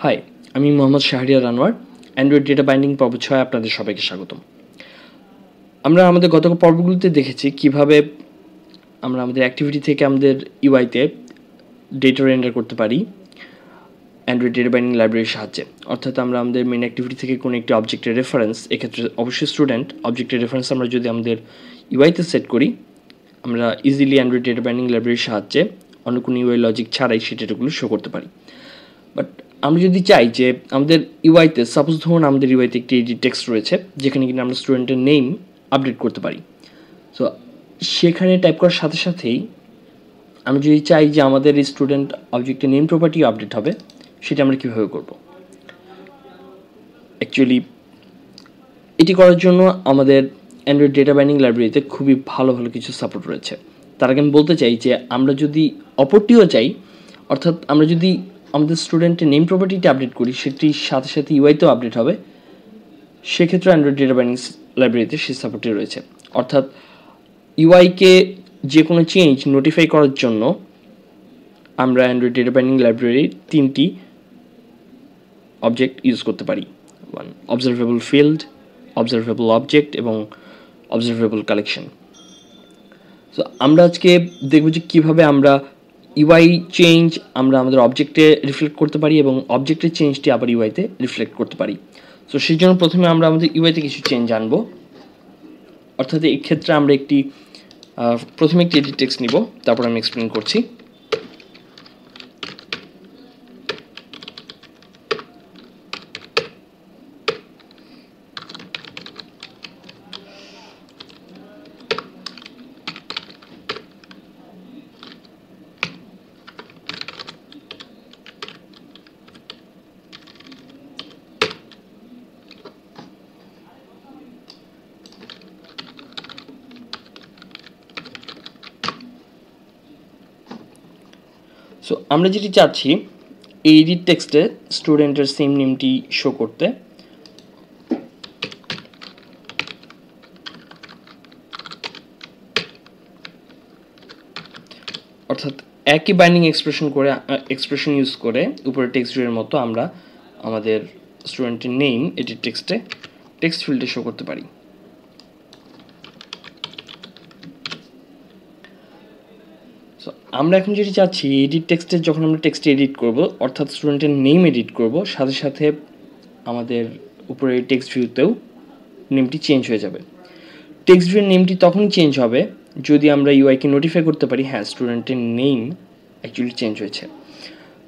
High, আমি Mohammad Shahriar Anwar. Android data binding পর্ব ৬ আপনাদের সবাইকে স্বাগতম। আমরা আমাদের গত পর্বগুলোতে দেখেছি কিভাবে আমরা আমাদের অ্যাক্টিভিটি থেকে আমাদের ইউআইতে ডেটা রেন্ডার করতে পারি অ্যান্ড্রয়েড ডেটা বাইন্ডিং লাইব্রেরির সাহায্যে। অর্থাৎ আমরা আমাদের মেন অ্যাক্টিভিটি থেকে কোনো একটি অবজেক্টের রেফারেন্স, এক্ষেত্রে অবশ্যই স্টুডেন্ট অবজেক্টের রেফারেন্স আমরা যদি আমাদের ইউআইতে সেট করি, আমরা ইজিলি অ্যান্ড্রয়েড ডেটা বাইন্ডিং লাইব্রেরির সাহায্যে অন্য কোনো ইউআই লজিক ছাড়াই সেই ডেটাগুলো শো করতে পারি। বাট আমরা যদি চাই যে আমাদের ইউআইতে, সাপোজ ধরুন আমাদের ইউআইতে একটি এডিট টেক্সট রয়েছে যেখানে কিনা আমরা স্টুডেন্টের নেম আপডেট করতে পারি। সো সেখানে টাইপ করার সাথে সাথেই আমি যদি চাই যে আমাদের এই স্টুডেন্ট অবজেক্টের নেম প্রপার্টিও আপডেট হবে, সেটা আমরা কীভাবে করব? অ্যাকচুয়ালি এটি করার জন্য আমাদের অ্যান্ড্রয়েড ডেটা বাইন্ডিং লাইব্রেরিতে খুবই ভালো ভালো কিছু সাপোর্ট রয়েছে। তার আগে আমি বলতে চাই যে আমরা যদি অপরটিও চাই, অর্থাৎ আমরা যদি আমাদের স্টুডেন্টের নেম প্রপার্টিটা আপডেট করি, সেটির সাথে সাথে ইউআইতেও আপডেট হবে, সেক্ষেত্রে অ্যান্ড্রয়েড ডেটা বাইন্ডিং লাইব্রেরিতে সেই সাপোর্টটি রয়েছে। অর্থাৎ ইউআইকে যে কোনো চেঞ্জ নোটিফাই করার জন্য আমরা অ্যান্ড্রয়েড ডেটা বাইন্ডিং লাইব্রেরির 3টি অবজেক্ট ইউজ করতে পারি: অবজারভেবল ফিল্ড, অবজারভেবল অবজেক্ট এবং অবজারভেবল কালেকশন। সো আমরা আজকে দেখব যে কীভাবে আমরা ইউআই চেঞ্জ আমরা আমাদের অবজেক্টে রিফ্লেক্ট করতে পারি এবং অবজেক্টের চেঞ্জটি আবার ইউআইতে রিফ্লেক্ট করতে পারি। সো সেই জন্য প্রথমে আমরা আমাদের ইউআইতে কিছু চেঞ্জ আনবো। অর্থাৎ এই ক্ষেত্রে আমরা প্রথমে একটি এডিট টেক্সট নিব, তারপর আমি এক্সপ্লেন করছি। সো আমরা যেটি চাচ্ছি এই এডিট টেক্সটে স্টুডেন্টের সেম নেমটি শো করতে। অর্থাৎ একই বাইন্ডিং এক্সপ্রেশন ইউজ করে উপরে টেক্সট ভিউয়ের মতো আমরা আমাদের স্টুডেন্টের নেম এডিট টেক্সটে টেক্সট ফিল্ডে শো করতে পারি। সো আমরা এখন যেটি চাচ্ছি, এডিট টেক্সটে যখন আমরা টেক্সট এডিট করব, অর্থাৎ স্টুডেন্টের নেম এডিট করব, সাথে সাথে আমাদের উপরে টেক্সট ভিউতেও নেমটি চেঞ্জ হয়ে যাবে। টেক্সট ভিউয়ের নেমটি তখনই চেঞ্জ হবে যদি আমরা ইউআইকে নোটিফাই করতে পারি হ্যাঁ স্টুডেন্টের নেম অ্যাকচুয়ালি চেঞ্জ হয়েছে।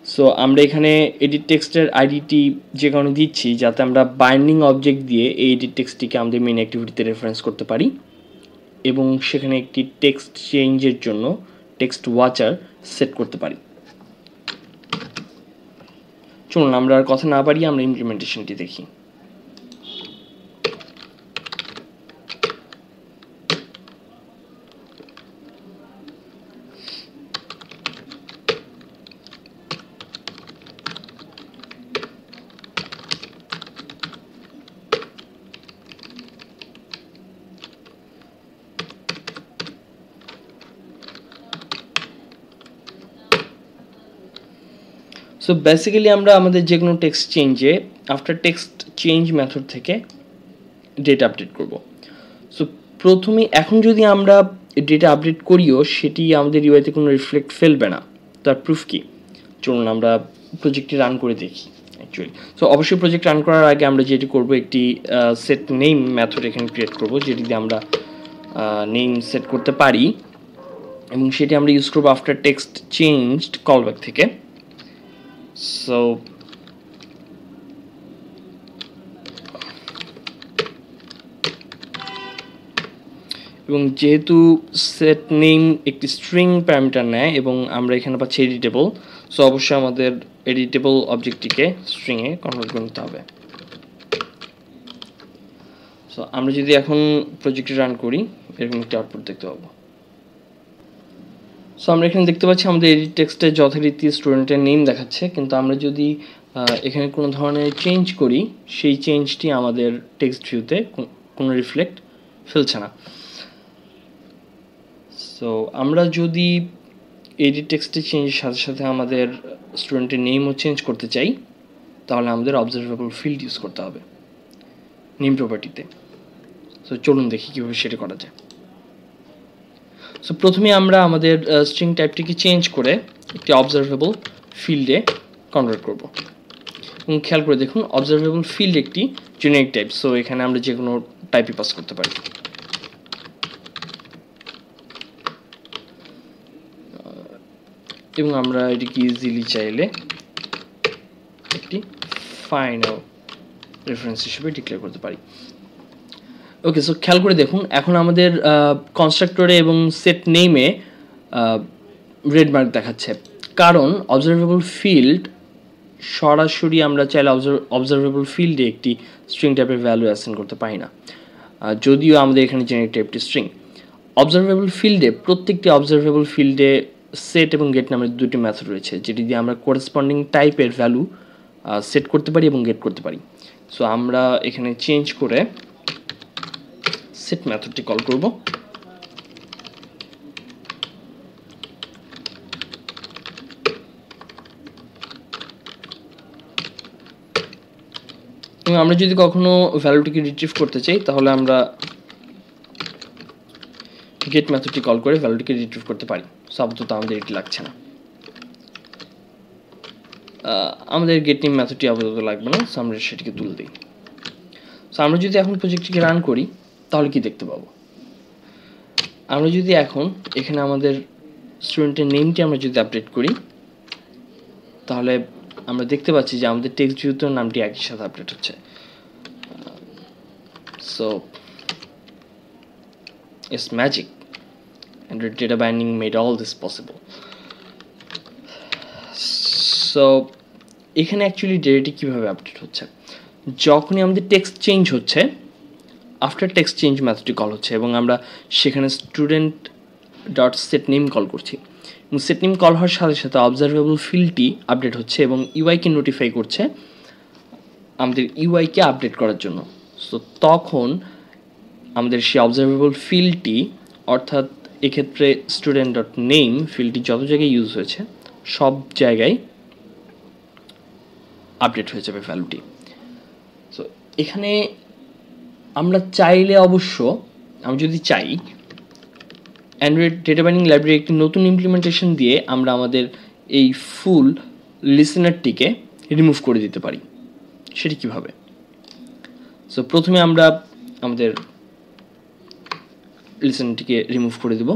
সো আমরা এখানে এডিট টেক্সটের আইডিটি যে কারণে দিচ্ছি যাতে আমরা বাইন্ডিং অবজেক্ট দিয়ে এই এডিট টেক্সটটিকে আমাদের মেন অ্যাক্টিভিটিতে রেফারেন্স করতে পারি এবং সেখানে একটি টেক্সট চেঞ্জের জন্য টেক্সট ওয়াচার সেট করতে পারি। চলুন আমরা আর কথা না বাড়িয়ে আমরা ইমপ্লিমেন্টেশনটি দেখি। সো বেসিক্যালি আমরা আমাদের যে কোনো টেক্সট চেঞ্জে আফটার টেক্সট চেঞ্জ মেথড থেকে ডেটা আপডেট করব। সো প্রথমে এখন যদি আমরা ডেটা আপডেট করিও সেটি আমাদের ইউআইতে কোনো রিফ্লেক্ট ফেলবে না। তার প্রুফ কি? চলুন আমরা প্রজেক্টটি রান করে দেখি অ্যাকচুয়ালি। সো অবশ্যই প্রজেক্ট রান করার আগে আমরা যেটি করব, একটি সেট নেম মেথড এখানে ক্রিয়েট করব যেটি দিয়ে আমরা নেম সেট করতে পারি এবং সেটি আমরা ইউজ করবো আফটার টেক্সট চেঞ্জড কলব্যাক থেকে। সো এবং যেহেতু সেট নেম একটি স্ট্রিং প্যারামিটার নেয় এবং আমরা এখানে পাচ্ছি এডিটেবল, সো অবশ্যই আমাদের এডিটেবল অবজেক্টটিকে স্ট্রিংয়ে কনভার্ট করতে হবে। সো আমরা যদি এখন প্রজেক্টটি রান করি এরকম একটি আউটপুট দেখতে পাবো। সো আমরা এখানে দেখতে পাচ্ছি আমাদের এডিট টেক্সটে যথারীতি স্টুডেন্টের নেম দেখাচ্ছে, কিন্তু আমরা যদি এখানে কোনো ধরনের চেঞ্জ করি সেই চেঞ্জটি আমাদের টেক্সট ভিউতে কোনো রিফ্লেক্ট ফেলছে না। সো আমরা যদি এডিট টেক্সটে চেঞ্জের সাথে সাথে আমাদের স্টুডেন্টের নেমও চেঞ্জ করতে চাই, তাহলে আমাদের অবজারভেবল ফিল্ড ইউজ করতে হবে নেম প্রপার্টিতে। সো চলুন দেখি কীভাবে সেটা করা যায়। সো প্রথমে আমরা আমাদের স্ট্রিং টাইপটিকে চেঞ্জ করে একটি অবজারভেবল ফিল্ডে কনভার্ট করব। এবং খেয়াল করে দেখুন অবজারভেবল ফিল্ড একটি জেনারিক টাইপ, সো এখানে আমরা যে কোনো টাইপই পাস করতে পারি। এবং আমরা এটিকে ইজিলি চাইলে একটি ফাইনাল রেফারেন্স হিসেবে ডিক্লেয়ার করতে পারি। ওকে, সো খেয়াল করে দেখুন এখন আমাদের কনস্ট্রাক্টরে এবং সেট নেমে রেড মার্ক দেখাচ্ছে, কারণ অবজারভেবল ফিল্ড সরাসরি আমরা চাইলে অবজারভেবল ফিল্ডে একটি স্ট্রিং টাইপের ভ্যালু অ্যাসাইন করতে পারি না, যদিও আমাদের এখানে জেনারিক টাইপটি স্ট্রিং। অবজারভেবল ফিল্ডে প্রত্যেকটি অবজারভেবল ফিল্ডে সেট এবং গেট নামের দুটি মেথড রয়েছে, যেটি দিয়ে আমরা করেসপন্ডিং টাইপের ভ্যালু সেট করতে পারি এবং গেট করতে পারি। সো আমরা এখানে চেঞ্জ করে সেট মেথডটি কল করব। এবং আমরা যদি কখনো ভ্যালুটিকে রিট্রিভ করতে চাই তাহলে আমরা গেট মেথডটি কল করে ভ্যালুটিকে রিট্রিভ করতে পারি। সো আপাতত আমাদের এটি লাগছে না, আমাদের গেট নেম মেথডটি আপাতত লাগবে না, সো আমরা সেটিকে তুলে দিই। সো আমরা যদি এখন প্রজেক্টটিকে রান করি তাহলে কি দেখতে পাবো? আমরা যদি এখন এখানে আমাদের স্টুডেন্টের নেমটি আমরা যদি আপডেট করি তাহলে আমরা দেখতে পাচ্ছি যে আমাদের টেক্সট ভিউতে নামটি একই সাথে আপডেট হচ্ছে। So it's magic, Android data binding made all this possible. So এখানে অ্যাকচুয়ালি ডেটাটি কীভাবে আপডেট হচ্ছে, যখনই আমাদের টেক্সট চেঞ্জ হচ্ছে আফটার টেক্সট চেঞ্জ মেথডটি কল হচ্ছে এবং আমরা সেখানে student dot set name call করছি এবং সেট নেম কল হওয়ার সাথে সাথে অবজারভেবল ফিল্ডটি আপডেট হচ্ছে এবং ইউআইকে নোটিফাই করছে আমাদের ইউআইকে আপডেট করার জন্য। সো তখন আমাদের সেই অবজারভেবল ফিল্ডটি, অর্থাৎ এক্ষেত্রে স্টুডেন্ট ডট নেম ফিল্ডটি যত জায়গায় ইউজ হয়েছে সব জায়গায় আপডেট হয়ে যাবে ভ্যালুটি। সো এখানে আমরা চাইলে অবশ্য আমি যদি চাই অ্যান্ড্রয়েড ডেটা বাইন্ডিং লাইব্রেরি একটি নতুন ইমপ্লিমেন্টেশন দিয়ে আমরা আমাদের এই ফুল লিসেনারটিকে রিমুভ করে দিতে পারি। সেটি কীভাবে? সো প্রথমে আমরা আমাদের লিসেনারটিকে রিমুভ করে দেব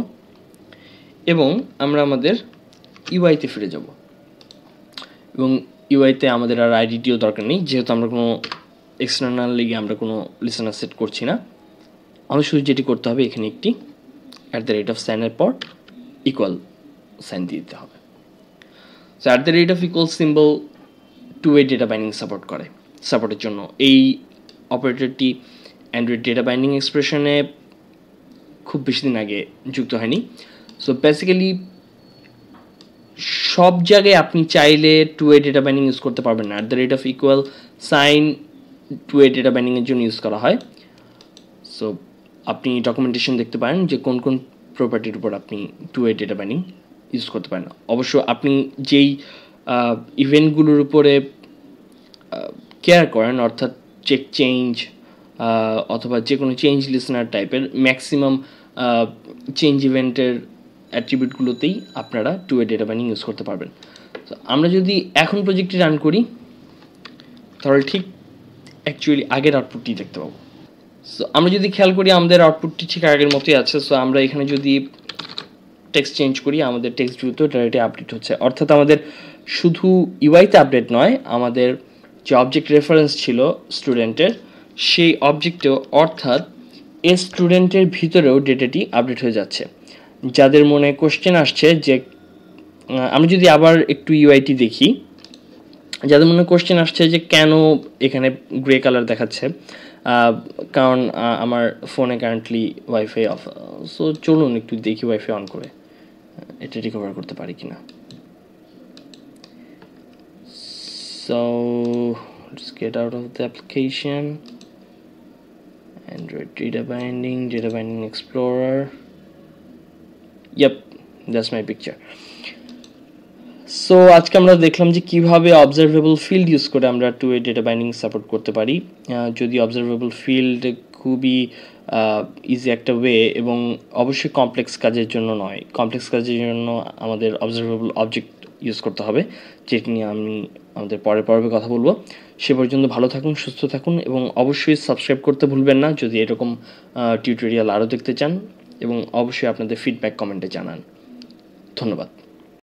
এবং আমরা আমাদের ইউআইতে ফিরে যাব এবং ইউআইতে আমাদের আর আইডিটিও দরকার নেই, যেহেতু আমরা কোনো এক্সটার্নাল লিগে আমরা কোনো লিসেনার সেট করছি না। আমাদের শুধু যেটি করতে হবে এখানে একটি @সাইনের পর ইকুয়াল সাইন দিয়ে দিতে হবে। So @equal symbol two way data binding সাপোর্টের জন্য এই অপারেটরটি অ্যান্ড্রয়েড ডেটা বাইন্ডিং এক্সপ্রেশনে খুব বেশি দিন আগে যুক্ত হয়নি। সো বেসিক্যালি সব জায়গায় আপনি চাইলে two way data binding use করতে পারবেন না। Equal sign two way data বাইন্ডিংয়ের জন্য ইউজ করা হয়। সো আপনি ডকুমেন্টেশন দেখতে পারেন যে কোন কোন প্রপার্টির উপর আপনি two way data binding use করতে পারেন। অবশ্য আপনি যেই ইভেন্টগুলোর উপরে কেয়ার করেন, অর্থাৎ চেক চেঞ্জ অথবা যে কোনো চেঞ্জ লিসেনার টাইপের ম্যাক্সিমাম চেঞ্জ ইভেন্টের অ্যাট্রিবিউটগুলোতেই আপনারা two way data binding use করতে পারবেন। তো আমরা যদি এখন প্রজেক্টটি রান করি তাহলে ঠিক অ্যাকচুয়ালি আগের আউটপুটটি দেখতে পাবো। সো আমরা যদি খেয়াল করি আমাদের আউটপুটটি ঠিক আগের মতোই আছে। সো আমরা এখানে যদি টেক্সট চেঞ্জ করি আমাদের টেক্সট ভিউতেও ডাইরেক্টলি আপডেট হচ্ছে, অর্থাৎ আমাদের শুধু ইউআইতে আপডেট নয়, আমাদের যে অবজেক্ট রেফারেন্স ছিল স্টুডেন্টের সেই অবজেক্টেও, অর্থাৎ এ স্টুডেন্টের ভিতরেও ডেটাটি আপডেট হয়ে যাচ্ছে। যাদের মনে কোশ্চেন আসছে যে আমরা যদি আবার একটু ইউআইটি দেখি, যাদের মনে কোশ্চেন আসছে যে কেন এখানে গ্রে কালার দেখাচ্ছে, কারণ আমার ফোনে কারেন্টলি ওয়াইফাই অফ। সো চলুন একটু দেখি ওয়াইফাই অন করে এটা রিকভার করতে পারি কিনা। So let's get out of the application, Android data binding explorer. Yep, that's my picture. So আজকে আমরা দেখলাম যে কিভাবে অবজারভেবল ফিল্ড ইউজ করে আমরা two way data binding support করতে পারি। যদি অবজারভেবল ফিল্ড খুবই ইজি একটা ওয়ে এবং অবশ্যই কমপ্লেক্স কাজের জন্য নয়, কমপ্লেক্স কাজের জন্য আমাদের অবজারভেবল অবজেক্ট ইউজ করতে হবে, যেটি নিয়ে আমি আমাদের পরের পর্বে কথা বলবো। সে পর্যন্ত ভালো থাকুন, সুস্থ থাকুন এবং অবশ্যই সাবস্ক্রাইব করতে ভুলবেন না যদি এরকম টিউটোরিয়াল আরও দেখতে চান, এবং অবশ্যই আপনাদের ফিডব্যাক কমেন্টে জানান। ধন্যবাদ।